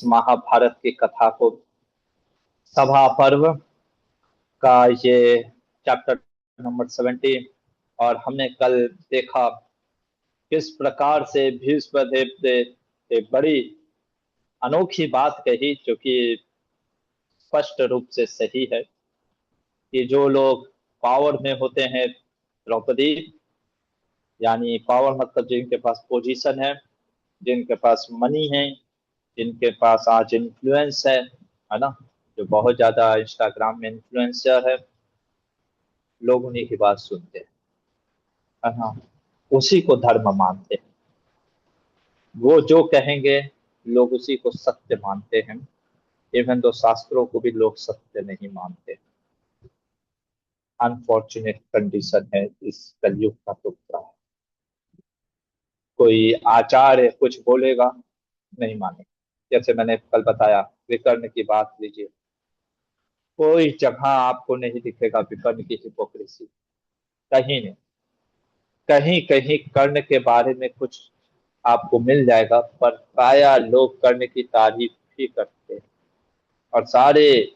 महाभारत की कथा को, सभा पर्व का ये चैप्टर नंबर 17। और हमने कल देखा किस प्रकार से भीष्म देव ने एक बड़ी अनोखी बात कही, जो कि स्पष्ट रूप से सही है, कि जो लोग पावर में होते हैं, द्रौपदी, यानी पावर मतलब जिनके पास पोजीशन है, जिनके पास मनी है, जिनके पास आज इन्फ्लुएंस है ना, जो बहुत ज्यादा इंस्टाग्राम में इन्फ्लुएंसर है, लोग उन्हीं की बात सुनते हैं, है ना, उसी को धर्म मानते हैं। वो जो कहेंगे लोग उसी को सत्य मानते हैं। इवन तो शास्त्रों को भी लोग सत्य नहीं मानते। अनफॉर्चुनेट कंडीशन है इस कलयुग का टुकड़ा है। कोई आचार्य कुछ बोलेगा, नहीं मानेगा। जैसे मैंने कल बताया, विकर्ण की बात लीजिए, कोई जगह आपको नहीं दिखेगा विकर्ण की हिपोक्रेसी, कहीं नहीं। कहीं कहीं कर्ण के बारे में कुछ आपको मिल जाएगा, पर प्राय लोग कर्ण की तारीफ ही करते हैं। और सारे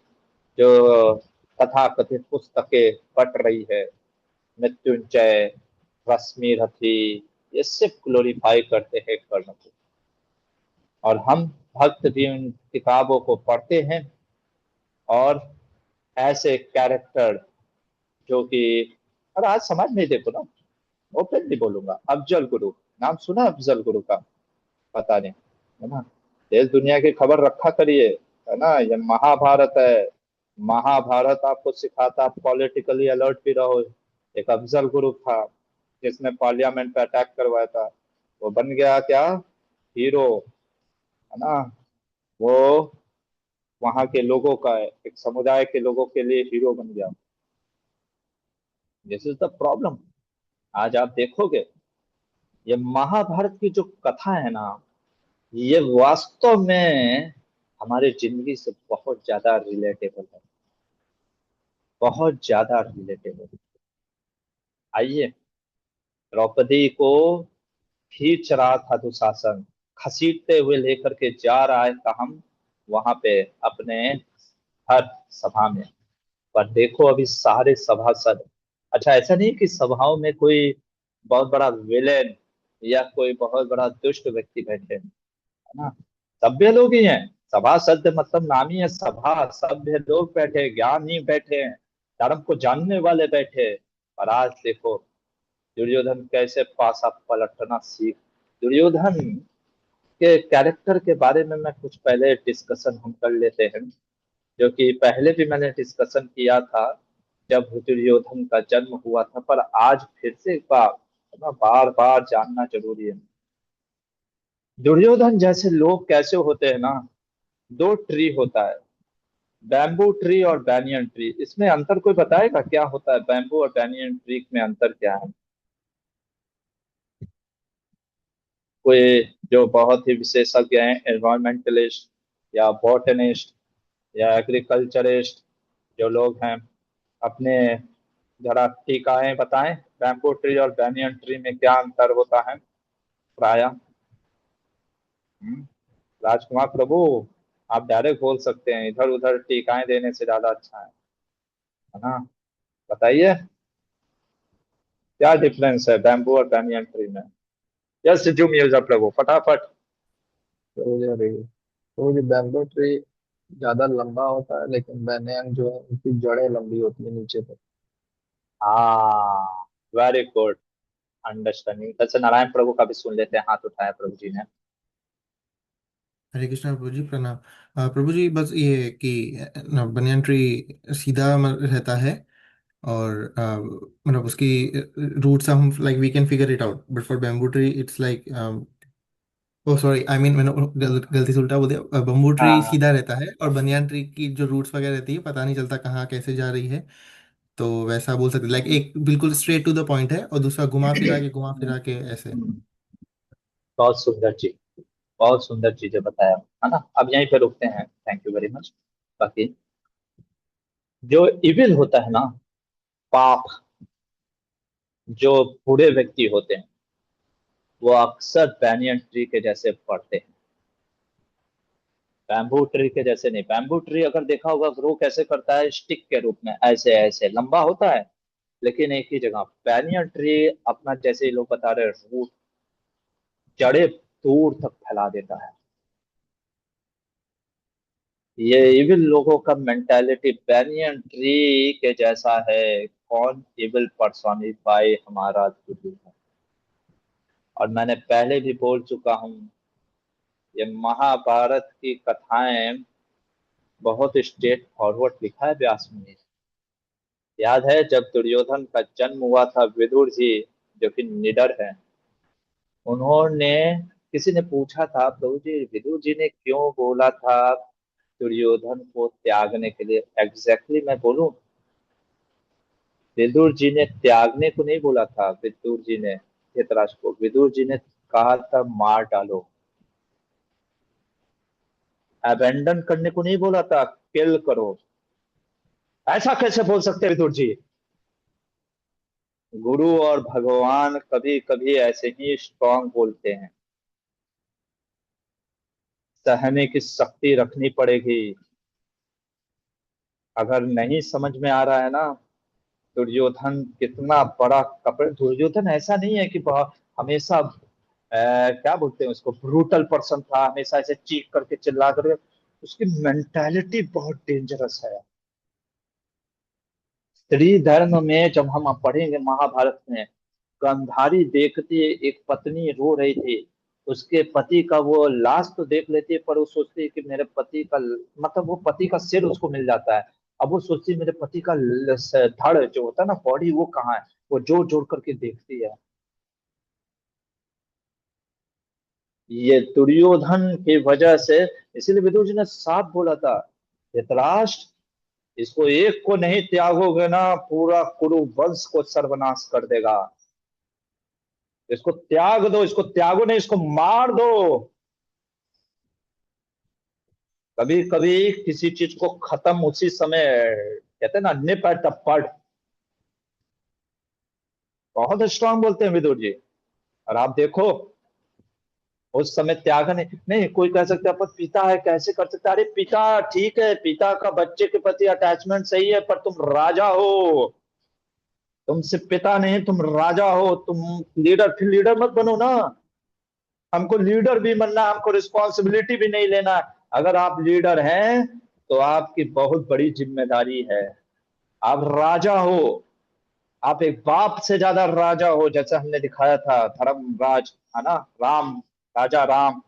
जो तथाकथित पुस्तकें पढ़ रही है, मृत्युंजय, रश्मि रथी, ये सिर्फ ग्लोरीफाई करते हैं कर्ण को। और हम भक्त भी उन किताबों को पढ़ते हैं, और ऐसे कैरेक्टर जो कि, और आज समाज में देखो ना, ओपनली बोलूंगा, अफजल गुरु, नाम सुना अफजल गुरु का? पता नहीं, है ना। देश दुनिया की खबर रखा करिए, है ना। ये महाभारत है, महाभारत आपको सिखाता, आप पॉलिटिकली अलर्ट भी रहो। एक अफजल गुरु था जिसने पार्लियामेंट पे अटैक करवाया था, वो बन गया क्या, हीरो, है ना। वो वहां के लोगों का, एक समुदाय के लोगों के लिए हीरो बन गया। This is the problem. आज आप देखोगे, ये महाभारत की जो कथा है ना, ये वास्तव में हमारे जिंदगी से बहुत ज्यादा रिलेटेबल है, बहुत ज्यादा रिलेटेबल। आइए, द्रौपदी को खींच रहा था दुशासन, घसीटते हुए लेकर के जा रहा है कहाँ, वहां पे अपने हर सभा में। पर देखो अभी सारे सभासद, अच्छा ऐसा नहीं कि सभाओं में कोई बहुत बड़ा विलेन या कोई बहुत बड़ा दुष्ट व्यक्ति बैठे हैं, है ना। सभ्य लोग ही हैं। सभासद मतलब नाम ही है सभा, सभ्य लोग बैठे, ज्ञानी बैठे हैं, धर्म को जानने वाले बैठे। और आज देखो दुर्योधन कैसे पासा पलटना सीख। दुर्योधन के कैरेक्टर के बारे में मैं कुछ पहले डिस्कशन हम कर लेते हैं, जो कि पहले भी मैंने डिस्कशन किया था जब दुर्योधन का जन्म हुआ था, पर आज फिर से एक बार, है ना, बार बार जानना जरूरी है। दुर्योधन जैसे लोग कैसे होते हैं ना, दो ट्री होता है, बैम्बू ट्री और बैनियन ट्री। इसमें अंतर कोई बताएगा क्या होता है, बैम्बू और बैनियन ट्री में अंतर क्या है? कोई जो बहुत ही विशेषज्ञ हैं, एनवायरमेंटलिस्ट या बॉटनिस्ट या एग्रीकल्चरिस्ट जो लोग हैं, अपने जरा टीकाएं बताएं, बैम्बू ट्री और बैनियन ट्री में क्या अंतर होता है प्राय। राजकुमार प्रभु, आप डायरेक्ट बोल सकते हैं, इधर उधर टीकाएं देने से ज्यादा अच्छा है ना। बताइए क्या डिफरेंस है बैम्बू और बैनियन ट्री में। जस्ट जूम यूजर प्रभु फटाफट। तो ये बैम्बू ट्री ज्यादा लंबा होता है, लेकिन बैनियन जो है उनकी जड़ें लंबी होती है नीचे तक। हाँ, वेरी गुड अंडरस्टैंडिंग। अच्छा, नारायण प्रभु का भी सुन लेते हैं, हाथ उठाया प्रभु जी ने। हरे कृष्णा प्रभु जी, प्रणाम। प्रभु जी, बस ये कि बनियान ट्री सीधा रहता है, और मतलब उसकी रूट्स हम like we can figure it out, but for bamboo tree it's like, oh sorry, I mean मैंने गलती से उल्टा बोल दिया। बम्बू ट्री हाँ, सीधा रहता है, और बनियान ट्री की जो रूट्स वगैरह रहती है पता नहीं चलता कहाँ कैसे जा रही है। तो वैसा बोल सकते, लाइक एक बिल्कुल स्ट्रेट टू द पॉइंट है, और दूसरा घुमा फिरा के ऐसे। बहुत सुंदर चीज, बहुत सुंदर चीजें बताया, है ना। अब यहीं पे रुकते हैं, थैंक यू वेरी मच। बाकी जो इविल होता है ना, पाप, जो बुरे व्यक्ति होते हैं, वो अक्सर बैनियन ट्री के जैसे पड़ते हैं। बैम्बू ट्री के जैसे नहीं। बैम्बू ट्री अगर देखा होगा ग्रो कैसे करता है, स्टिक के रूप में ऐसे ऐसे लंबा होता है, लेकिन एक ही जगह। बैनियन ट्री अपना, जैसे ये लोग बता रहे, रूट जड़े दूर तक फैला देता है। ये इविल लोगों का मेंटालिटी बैनियन ट्री के जैसा है। कौन? इविल पर्सोनिफाई हमारा गुरु है। और मैंने पहले भी बोल चुका हूं, ये महाभारत की कथाएं बहुत स्ट्रेट फॉरवर्ड लिखा है व्यास मुनि ने। याद है जब दुर्योधन का जन्म हुआ था, विदुर जी जो कि निडर है, उन्होंने, किसी ने पूछा था प्रभु जी विदुर जी ने क्यों बोला था दुर्योधन को त्यागने के लिए? एग्जैक्टली मैं बोलूं, विदुर जी ने त्यागने को नहीं बोला था। विदुर जी ने धृतराष्ट्र को, विदुर जी ने कहा था मार डालो। अबेंडन करने को नहीं बोला था, किल करो। ऐसा कैसे बोल सकते हैं विदुर जी? गुरु और भगवान कभी कभी ऐसे ही स्ट्रांग बोलते हैं। सहने की शक्ति रखनी पड़ेगी। अगर नहीं समझ में आ रहा है ना, दुर्योधन कितना बड़ा कपड़े, दुर्योधन ऐसा नहीं है कि हमेशा क्या बोलते हैं उसको, ब्रूटल पर्सन था, हमेशा ऐसे चीख करके चिल्ला कर। उसकी मेंटालिटी बहुत डेंजरस है। स्त्री धर्म में जब हम पढ़ेंगे महाभारत में, गांधारी देखती एक पत्नी रो रही थी, उसके पति का वो लाश तो देख लेती है, पर वो सोचती है कि मेरे पति का, मतलब वो पति का सिर उसको मिल जाता है। अब वो सोचती है मेरे पति का धड़ जो होता है ना, बॉडी, वो कहाँ है? वो जोड़ जोड़ करके देखती है। ये दुर्योधन की वजह से, इसीलिए विदुर जी ने साफ बोला था, धृतराष्ट्र, इसको एक को नहीं त्यागोगे ना, पूरा कुरु वंश को सर्वनाश कर देगा। इसको त्याग दो, इसको त्यागो नहीं, इसको मार दो। कभी कभी किसी चीज को खत्म उसी समय, कहते हैं ना, निप एट द बड। बहुत स्ट्रांग बोलते हैं विदुर जी। और आप देखो, उस समय त्याग नहीं, नहीं कोई कह सकता है पर पिता है कैसे कर सकता है? अरे पिता ठीक है, पिता का बच्चे के प्रति अटैचमेंट सही है, पर तुम राजा हो। तुम सिर्फ पिता नहीं, तुम राजा हो, तुम लीडर। फिर लीडर मत बनो ना। हमको लीडर भी बनना, हमको रिस्पॉन्सिबिलिटी भी नहीं लेना। अगर आप लीडर हैं तो आपकी बहुत बड़ी जिम्मेदारी है। आप राजा हो, आप एक बाप से ज्यादा राजा हो, जैसे हमने दिखाया था धर्मराज, है ना, राम, राजा राम।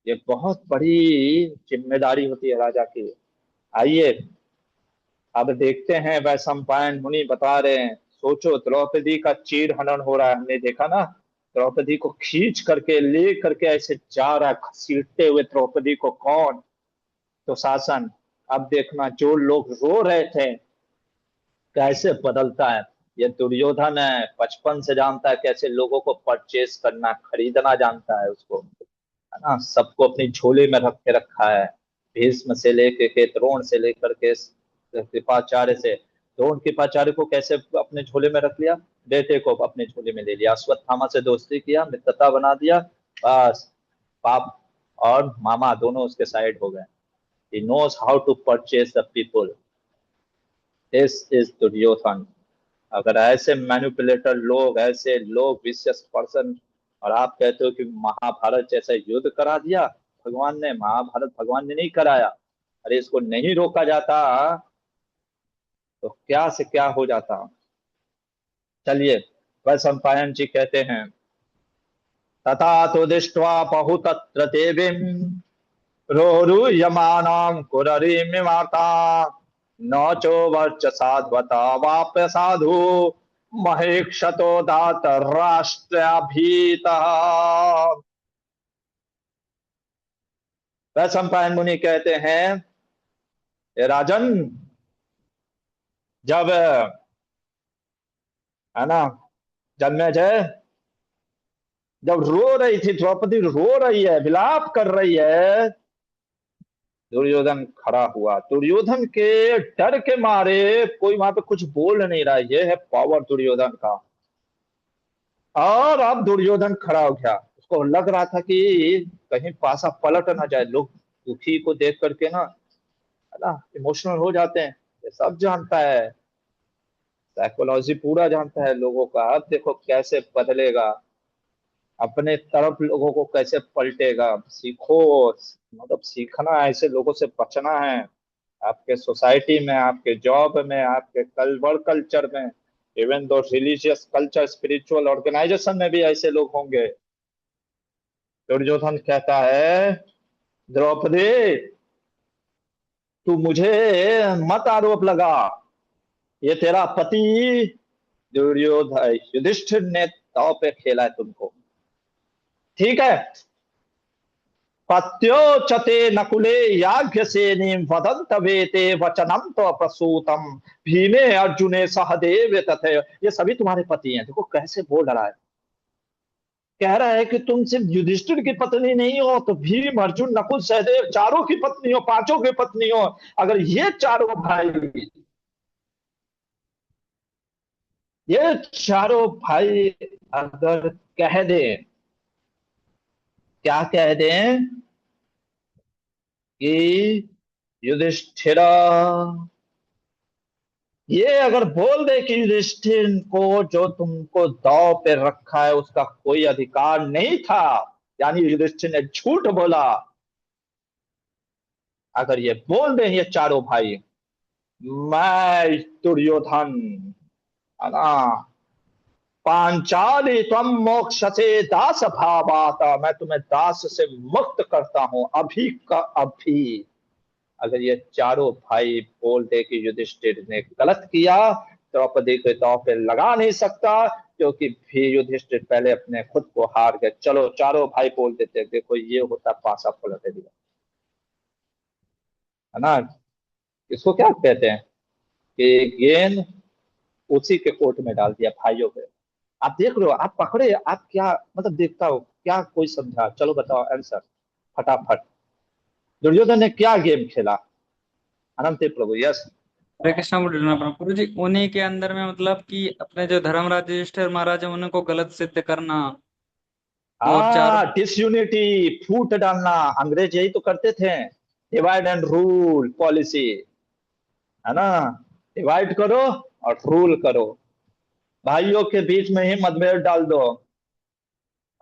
ये बहुत बड़ी जिम्मेदारी होती है राजा की। आइए अब देखते हैं, वैशंपायन मुनि बता रहे हैं, सोचो द्रौपदी का चीर हनन हो रहा है, हमने देखा ना, द्रौपदी को खींच करके ले करके ऐसे जा रहा है, घसीटते हुए द्रौपदी को कौन? तो शासन। अब देखना जो लोग रो रहे थे कैसे बदलता है। ये दुर्योधन है, बचपन से जानता है कैसे लोगों को परचेस करना, खरीदना जानता है उसको, है ना, सबको अपनी झोले में रख के रखा है। भीष्म से लेके के, द्रोण से लेकर के कृपाचार्य से। द्रोण कृपाचार्य को कैसे अपने झोले में रख लिया? बेटे को अपने झोले में ले लिया, अश्वत्थामा से दोस्ती किया, मित्रता बना दिया, बस। पाप और मामा दोनों उसके साइड हो गए। he knows how to purchase the people. this is Duryodhan. अगर ऐसे मैनिपुलेटर लोग, ऐसे लोग, विशियस पर्सन, और आप कहते हो कि महाभारत जैसा युद्ध करा दिया भगवान ने, महाभारत भगवान ने नहीं कराया। अरे इसको नहीं रोका जाता तो क्या से क्या हो जाता। चलिए, वैशंपायन जी कहते हैं, तथा तो दृष्ट्वा बहुतत्र देवीं रोरुयमानां कुररीमिमाता न चोवर्चसाध्वता वाप्य साधु महेक्षतो दात राष्ट्राभीतः। वैशंपायन मुनि कहते हैं, "हे राजन, जब, है ना, जन्मेजय, जब रो रही थी द्रौपदी, रो रही है, विलाप कर रही है, दुर्योधन खड़ा हुआ। दुर्योधन के डर के मारे कोई वहां पे कुछ बोल नहीं रहा। ये है पावर दुर्योधन का। और अब दुर्योधन खड़ा हो गया, उसको लग रहा था कि कहीं पासा पलट ना जाए। लोग दुखी को देख करके ना, है ना, इमोशनल हो जाते हैं। ये सब जानता है, साइकोलॉजी पूरा जानता है लोगों का। अब देखो कैसे बदलेगा, अपने तरफ लोगों को कैसे पलटेगा। सीखो, मतलब सीखना है, ऐसे लोगों से बचना है। आपके सोसाइटी में, आपके जॉब में, आपके कल वर्क कल्चर में, even though religious culture, spiritual organisation में भी ऐसे लोग होंगे। दुर्योधन कहता है, द्रौपदी तू मुझे मत आरोप लगा, ये तेरा पति दुर्योधन युधिष्ठिर ने दांव पे खेला है तुमको, ठीक है। पत्योचते नकुले याज्ञसेनीं वदन्त वेते वचनम तो प्रसूतम भीमे अर्जुने सहदेव तथे। ये सभी तुम्हारे पति हैं। देखो कैसे बोल रहा है, कह रहा है कि तुम सिर्फ युधिष्ठिर की पत्नी नहीं हो, तो भीम अर्जुन नकुल सहदेव चारों की पत्नी हो, पांचों की पत्नी हो। अगर ये चारों भाई, ये चारों भाई अगर कह दें, क्या कह दें कि युधिष्ठिरा, ये अगर बोल दे कि युधिष्ठिर को जो तुमको दांव पे रखा है उसका कोई अधिकार नहीं था, यानी युधिष्ठिर ने झूठ बोला, अगर ये बोल दे ये चारों भाई, मैं दुर्योधन, है ना, पांचाली त्वम मोक्ष से दास भावाता, मैं तुम्हें दास से मुक्त करता हूं अभी का अभी। अगर ये चारों भाई बोल दे कि युधिष्ठिर ने गलत किया, द्रौपदी के दांव पे लगा नहीं सकता, क्योंकि भी युधिष्ठिर पहले अपने खुद को हार गए। चलो चारों भाई बोल देते, देखो ये होता पासा पलट दिया, है ना। इसको क्या कहते हैं कि गेंद उसी के कोर्ट में डाल दिया भाइयों के। आप देख रहे हो, आप पकड़े, आप क्या मतलब देखता हो क्या, कोई समझा, चलो बताओ आंसर फटाफट। दुर्योधन ने क्या गेम खेला? अनंत प्रभु, यस। हरे कृष्णा बोल रहे हैं प्रभु जी, उन्हीं के अंदर में मतलब कि अपने जो धर्मराज युधिष्ठिर महाराज है उनको गलत सिद्ध करना। और चारों हाँ, डिसयूनिटी, फूट डालना, अंग्रेज यही तो करते थे। डिवाइड एंड रूल पॉलिसी, है ना, डिवाइड करो और रूल करो, भाइयों के बीच में ही मतभेद डाल दो।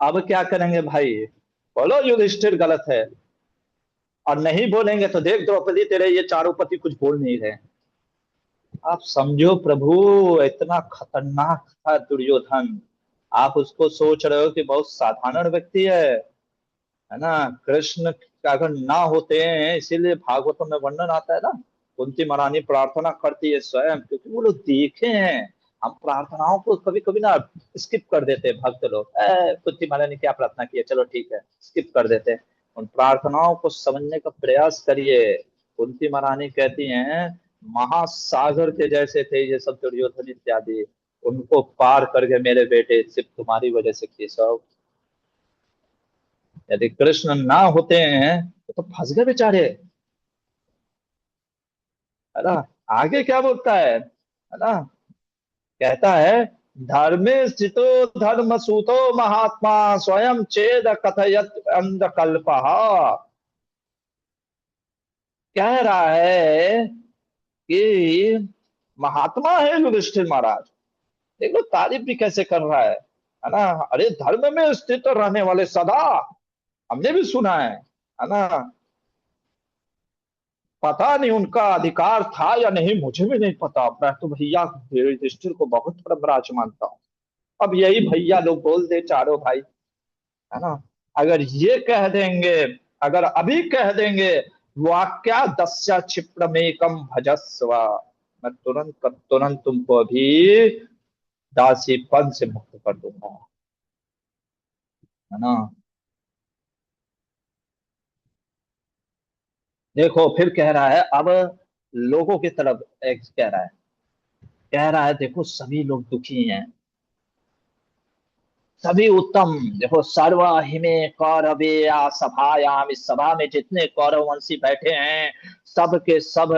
अब क्या करेंगे भाई, बोलो युधिष्ठिर गलत है, और नहीं बोलेंगे तो देख द्रौपदी तेरे ये चारों पति कुछ बोल नहीं रहे। आप समझो प्रभु, इतना खतरनाक था दुर्योधन। आप उसको सोच रहे हो कि बहुत साधारण व्यक्ति है ना। कृष्ण का अगर ना होते हैं, इसीलिए भागवतम में वर्णन आता है ना, कुंती महारानी प्रार्थना करती है स्वयं, क्योंकि वो लोग देखे हैं। हम प्रार्थनाओं को कभी कभी ना स्किप कर देते हैं, भक्त लोग, कुंती महारानी क्या प्रार्थना की है, चलो ठीक है, स्किप कर देते हैं। उन प्रार्थनाओं को समझने का प्रयास करिए। कुंती महारानी कहती हैं, महासागर के जैसे थे ये सब दुर्योधन इत्यादि, उनको पार करके मेरे बेटे सिर्फ तुम्हारी वजह से केशव। यदि कृष्ण ना होते हैं तो फंस गए बेचारे, है ना। आगे क्या बोलता है ना, कहता है, धर्मे स्थितो धर्म सूतो महात्मा स्वयं चेद कथयत अंधकल्प। कह रहा है कि महात्मा है युधिष्ठिर महाराज, देख लो तारीफ भी कैसे कर रहा है ना। अरे धर्म में स्थित रहने वाले सदा, हमने भी सुना है ना। पता नहीं उनका अधिकार था या नहीं, मुझे भी नहीं पता। मैं तो भैया युधिष्ठिर को बहुत धर्मराज मानता हूँ। अब यही भैया लोग बोल दे चारों भाई, है ना, अगर ये कह देंगे, अगर अभी कह देंगे वाक्या दस्या क्षिप्रमेकम भजस्व, मैं तुरंत तुरंत तुमको अभी दासीपन से मुक्त कर दूंगा, है ना। देखो फिर कह रहा है, अब लोगों की तरफ एक कह रहा है देखो सभी लोग दुखी हैं, सभी उत्तम। देखो सर्व हिमे कौरवे सभायाम, इस सभा में जितने कौरव वंशी बैठे हैं, सब के सब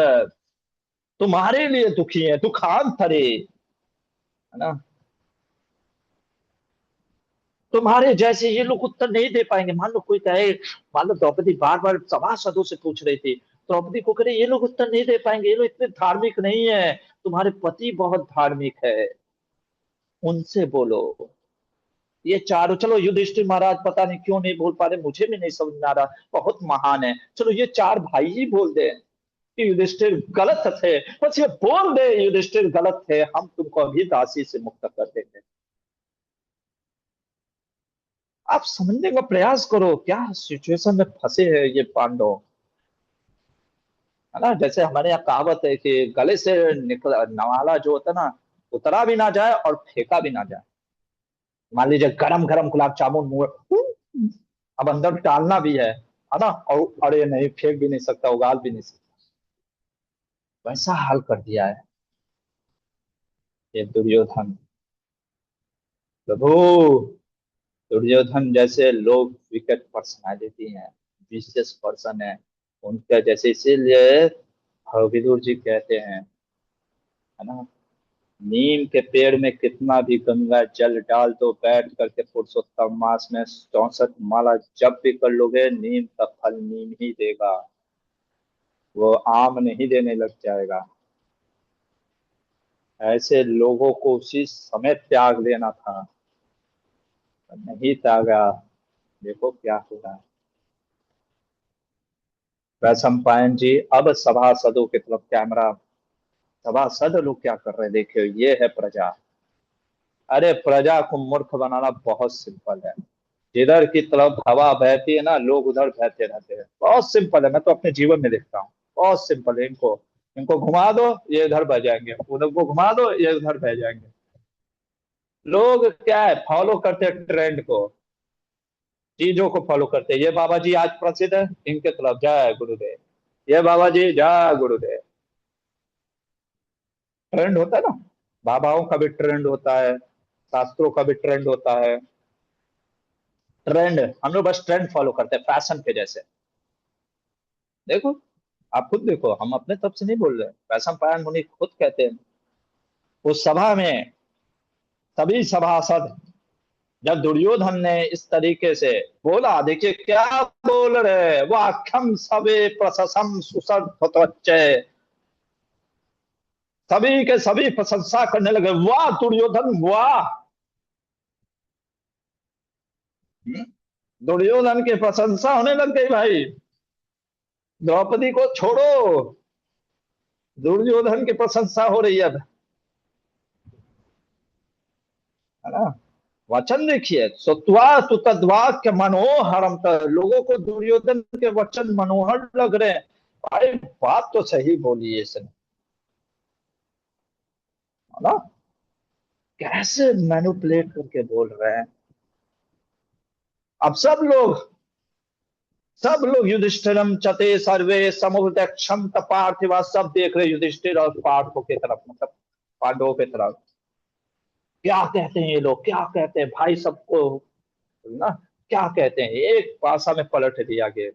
तुम्हारे लिए दुखी हैं, दुखांतरे, है ना। तुम्हारे जैसे ये लोग उत्तर नहीं दे पाएंगे। मान लो कोई कहे, मान लो द्रौपदी बार बार सभासदों से पूछ रही थी, द्रौपदी को करे ये लोग उत्तर नहीं दे पाएंगे, ये लोग इतने धार्मिक नहीं है, तुम्हारे पति बहुत धार्मिक है, उनसे बोलो। ये चारों, चलो युधिष्ठिर महाराज पता नहीं क्यों नहीं बोल पा रहे, मुझे भी नहीं समझ में आ रहा, बहुत महान है, चलो ये चार भाई ही बोल दे कि युधिष्ठिर गलत थे, बस ये बोल दे युधिष्ठिर गलत थे, हम तुमको अभी दासी से मुक्त कर देते। आप समझने का प्रयास करो क्या सिचुएशन में फंसे हैं ये पांडव, है ना। जैसे हमारे यहाँ कहावत है कि गले से निकला नवाला जो होता है ना, उतरा भी ना जाए और फेंका भी ना जाए। मान लीजिए गरम गरम गुलाब जामुन मुंह, अब अंदर डालना भी है ना, और अरे नहीं फेंक भी नहीं सकता, उगाल भी नहीं सकता, वैसा हाल कर दिया है ये दुर्योधन। प्रभु, दुर्योधन जैसे लोग विकट पर्सनालिटी हैं, विशेष पर्सन है, उनका जैसे, इसीलिए विदुर जी कहते हैं, है ना, नीम के पेड़ में कितना भी गंगा जल डाल दो, बैठ करके पुरुषोत्तम मास में 64 माला जब भी कर लोगे, नीम का फल नीम ही देगा, वो आम नहीं देने लग जाएगा। ऐसे लोगों को उसी समय त्याग लेना था, नहीं त्यागा, देखो क्या हो रहा है। वैशंपायन जी अब सभासदों की तरफ कैमरा, सभासद लोग क्या कर रहे हैं, देखियो ये है प्रजा। अरे प्रजा को मूर्ख बनाना बहुत सिंपल है, जिधर की तरफ हवा बहती है ना, लोग उधर बहते रहते हैं, बहुत सिंपल है, मैं तो अपने जीवन में देखता हूँ, बहुत सिंपल है। इनको इनको घुमा दो ये इधर बह जाएंगे, उधर को घुमा दो ये उधर बह जाएंगे। लोग क्या है, फॉलो करते हैं ट्रेंड को, चीजों को फॉलो करते हैं। ये बाबा जी आज प्रसिद्ध है, इनके तरफ जय गुरुदेव, ये बाबा जी जय गुरुदेव, ट्रेंड होता है ना, बाबाओं का भी ट्रेंड होता है, शास्त्रों का भी ट्रेंड होता है। ट्रेंड, हम लोग बस ट्रेंड फॉलो करते हैं फैशन के जैसे। देखो, आप खुद देखो, हम अपने तरफ से नहीं बोल रहे, वैशम पायन मुनि खुद कहते हैं उस सभा में, सभी सभासद, जब दुर्योधन ने इस तरीके से बोला, देखिए क्या बोल रहे, वह खम सबे प्रशंसम सुसर्वोच्चय, सभी के सभी प्रशंसा करने लगे, वाह दुर्योधन वाह। दुर्योधन की प्रशंसा होने लग गई भाई, द्रौपदी को छोड़ो, दुर्योधन की प्रशंसा हो रही है अब, है ना। वचन देखिए, सुत्वा तु तद्वाक्य मनोहरम, लोगों को दुर्योधन के वचन मनोहर लग रहे हैं। भाई बात तो सही बोली है इसने, है ना, कैसे मैनिपुलेट करके बोल रहे हैं। अब सब लोग युधिष्ठिरम चते सर्वे समुदक्षम पार्थिवा, सब देख रहे युधिष्ठिर और पार्थों की तरफ, मतलब पांडवों की तरफ, क्या कहते हैं ये लोग, क्या कहते हैं भाई सबको, ना, क्या कहते हैं, एक पासा में पलट दिया गया।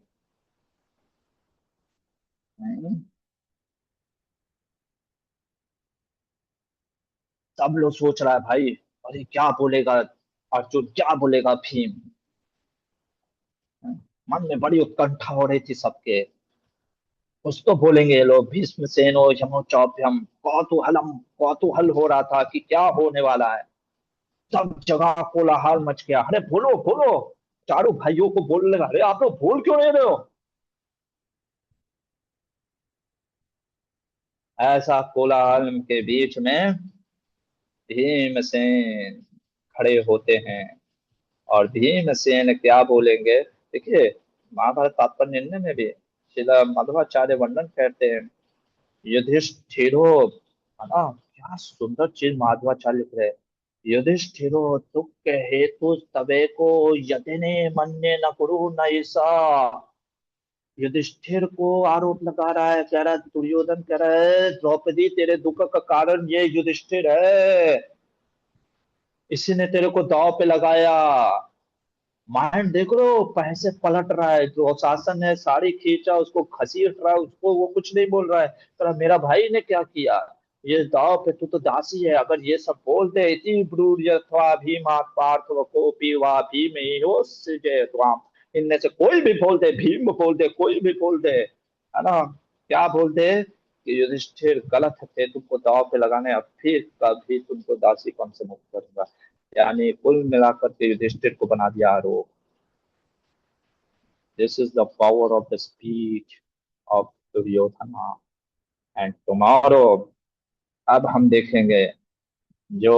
सब लोग सोच रहा है भाई, अरे क्या बोलेगा अर्जुन, क्या बोलेगा भीम, मन में बड़ी उत्कंठा हो रही थी सबके, कुछ तो बोलेंगे ये लोग, भीष्म सेनो यमोचौभ्यम, कौतूहलम, कौतूहल हो रहा था कि क्या होने वाला है। सब जगह कोलाहल मच गया, अरे बोलो बोलो, चारों भाइयों को बोलने लगा, अरे आप लोग बोल क्यों नहीं रहे हो। ऐसा कोलाहल के बीच में भीमसेन खड़े होते हैं, और भीमसेन क्या बोलेंगे, देखिए महाभारत तात्पर्य निर्णय में भी श्रील मध्वाचार्य वर्णन करते हैं, युधिष्ठिरो, है ना, क्या सुंदर चीज माधवाचार्य लिख रहे हैं, युधिष्ठिरो दुख हेतु तबे को यदिने मन्य न कुरु नैसा। युधिष्ठिर को आरोप लगा रहा है, कह रहा है, दुर्योधन कह रहा है द्रौपदी तेरे दुख का कारण ये युधिष्ठिर है, इसी ने तेरे को दांव पे लगाया। माइंड देख लो पैसे पलट रहा है, जो शासन है साड़ी खींचा उसको घसीट रहा है, उसको वो कुछ नहीं बोल रहा है, पर मेरा भाई ने क्या किया, ये दाव पे तू तो दासी है, अगर ये सब बोल दे, इति ब्रूर्यथवा भीमात् पार्थव कोपि वा भीमयोस्य जयत्वाम, इनमें से कोई भी बोल दे, भीम बोल दे, कोई भी बोल दे, है ना, क्या बोल दे कि युधिष्ठिर गलत थे तुमको दाव पे लगाने, अब फिर कभी तुमको दासी कौन से मुक्त करूंगा। यानी कुल मिलाकर के युधिष्ठिर को बना दिया आरोप। This is the power of the speech of Duryodhana. And tomorrow अब हम देखेंगे जो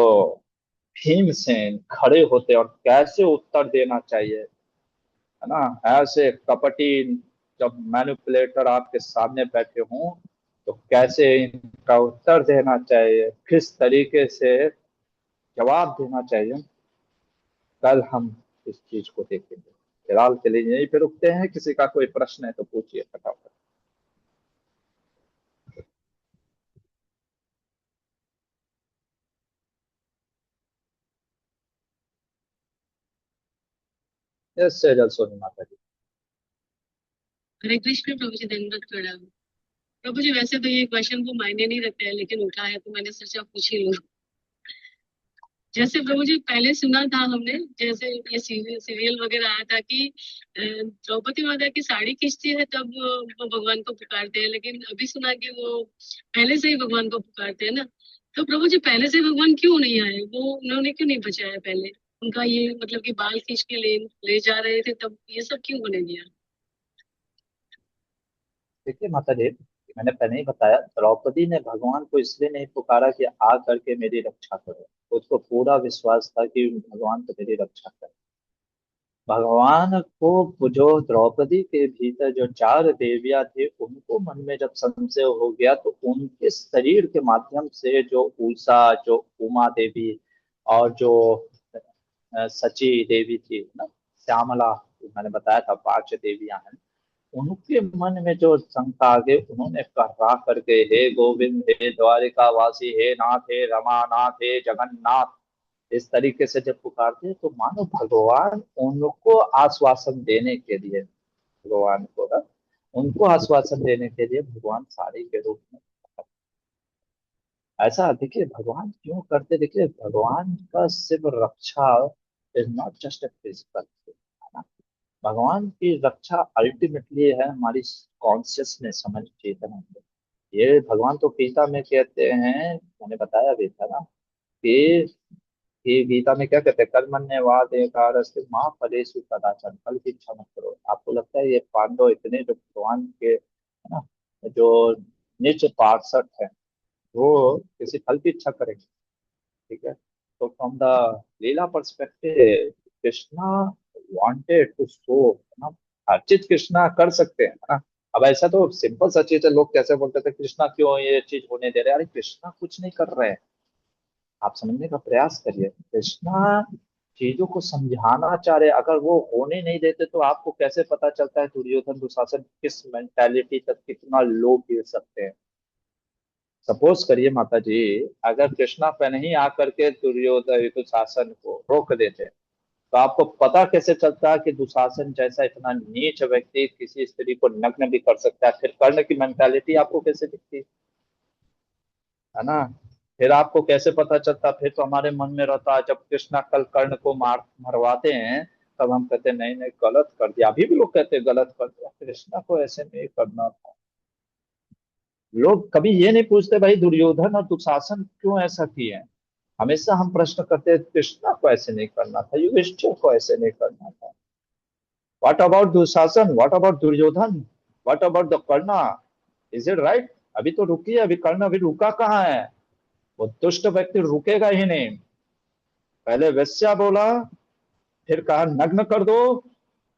भीमसेन खड़े होते और कैसे उत्तर देना चाहिए, है ना, ऐसे कपटी जब मैनिपुलेटर आपके सामने बैठे हों तो कैसे इनका उत्तर देना चाहिए, किस तरीके से जवाब देना चाहिए, कल हम इस चीज को देखेंगे। फिलहाल के लिए यहीं पे रुकते हैं, किसी का कोई प्रश्न है तो पूछिए फटाफट। यस सेजल सोनी माता जी। हरे कृष्ण प्रभु जी, दंडवत प्रणाम। प्रभु जी, वैसे तो ये क्वेश्चन को मायने नहीं रखता है, लेकिन उठा है तो मैंने सोचा पूछ ही लूं। जैसे प्रभु जी पहले सुना था हमने, जैसे ये सीरियल वगैरह आया था कि द्रौपदी माता की साड़ी खींचती है तब वो भगवान को पुकारते हैं, लेकिन अभी सुना कि वो पहले से ही भगवान को पुकारते हैं ना। तो प्रभु जी पहले से भगवान क्यों नहीं आए, वो उन्होंने क्यों नहीं बचाया पहले? उनका ये मतलब कि बाल खींच के ले जा रहे थे, तब ये सब क्यों होने दिया? देखिए माता जी, मैंने पहले ही बताया, द्रौपदी ने भगवान को इसलिए नहीं पुकारा कि आ करके मेरी रक्षा करो, उसको पूरा विश्वास था कि भगवान तो मेरी रक्षा करे। भगवान को जो द्रौपदी के भीतर जो चार देवियां थी उनको मन में जब संशय हो गया तो उनके शरीर के माध्यम से जो उषा, जो उमा देवी और जो सची देवी थी ना, श्यामला, मैंने बताया था 5 देवियां हैं, उनके मन में जो शंका आ गई, उन्होंने कहा करके, हे गोविंद, हे द्वारिका वासी, हे नाथ, हे रमानाथ, हे जगन्नाथ, इस तरीके से जब पुकारते हैं तो मानो भगवान उनको आश्वासन देने के लिए, भगवान को ना, उनको आश्वासन देने के लिए भगवान साड़ी के रूप में। ऐसा देखिए भगवान क्यों करते, देखिए भगवान का सिर्फ रक्षा is not just a physical, भगवान की रक्षा अल्टीमेटली है हमारी कॉन्शियसनेस, हमारी चेतना में। ये भगवान तो गीता में कहते हैं, मैंने बताया भी था ना, कि गीता में क्या कहते हैं, कर्मण्येवाधिकारस्ते मां फलेषु कदाचन, फल की इच्छा मत करो। आपको लगता है ये पांडव इतने जो भगवान के, है ना, जो नीच पार्षद है, वो किसी फल की इच्छा करेंगे? ठीक है, तो from the Leela perspective, Krishna wanted to show, ना, हर चीज कृष्णा कर सकते हैं, है ना। अब ऐसा तो सिंपल सा चीज है, लोग कैसे बोलते थे कृष्णा क्यों ये चीज होने दे रहे हैं, अरे कृष्णा कुछ नहीं कर रहे हैं, आप समझने का प्रयास करिए। कृष्णा चीजों को समझाना चाह रहे, अगर वो होने नहीं देते तो आपको कैसे पता चलता है दुर्योधन दुशासन किस मेंटालिटी तक कितना लो गिर सकते हैं। सपोज करिए माता जी, अगर कृष्णा पहले ही आकर के दुर्योधन दुशासन को रोक देते तो आपको पता कैसे चलता है कि दुशासन जैसा इतना नीच व्यक्ति किसी स्त्री को नग्न भी कर सकता है, फिर कर्ण की मेंटालिटी आपको कैसे दिखती है ना। फिर आपको कैसे पता चलता, फिर तो हमारे मन में रहता है जब कृष्णा कल कर्ण को मरवाते हैं, तब हम कहते हैं नहीं नहीं गलत कर दिया, अभी भी लोग कहते हैं गलत कर दिया, कृष्णा को ऐसे नहीं करना था। लोग कभी ये नहीं पूछते भाई दुर्योधन और दुशासन क्यों ऐसा किए हैं, हमेशा हम प्रश्न करते हैं कृष्णा को ऐसे नहीं करना था, युधिष्ठिर को ऐसे नहीं करना था। What about Dushasan, what about Duryodhan, what about the Karna, is it right? अभी तो रुकिए, अभी कर्ण अभी रुका कहाँ है, वो दुष्ट व्यक्ति रुकेगा ही नहीं। पहले वेश्या बोला, फिर कहा नग्न कर दो,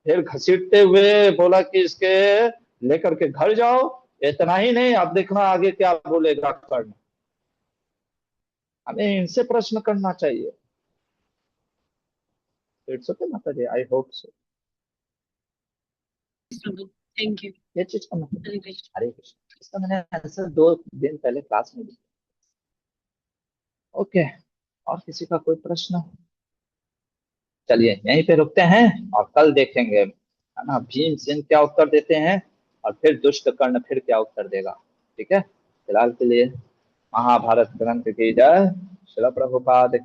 फिर घसीटते हुए बोला कि इसके लेकर के घर जाओ। इतना ही नहीं, अब देखना आगे क्या बोलेगा कर्ण। हमें इनसे प्रश्न करना चाहिए। इट्स ओके माता जी, आई होप सो। प्रभु, थैंक यू। ये चीज का हरे कृष्ण। हरे कृष्ण, इसका मैंने आंसर 2 दिन पहले क्लास में दिया। ओके, और किसी का कोई प्रश्न? चलिए यहीं पे रुकते हैं और कल देखेंगे, है ना, भीमसेन क्या उत्तर देते हैं और फिर दुष्ट कर्ण फिर क्या उत्तर देगा। ठीक है, फिलहाल के लिए महाभारत ग्रंथ की जय। श्रील प्रभुपाद की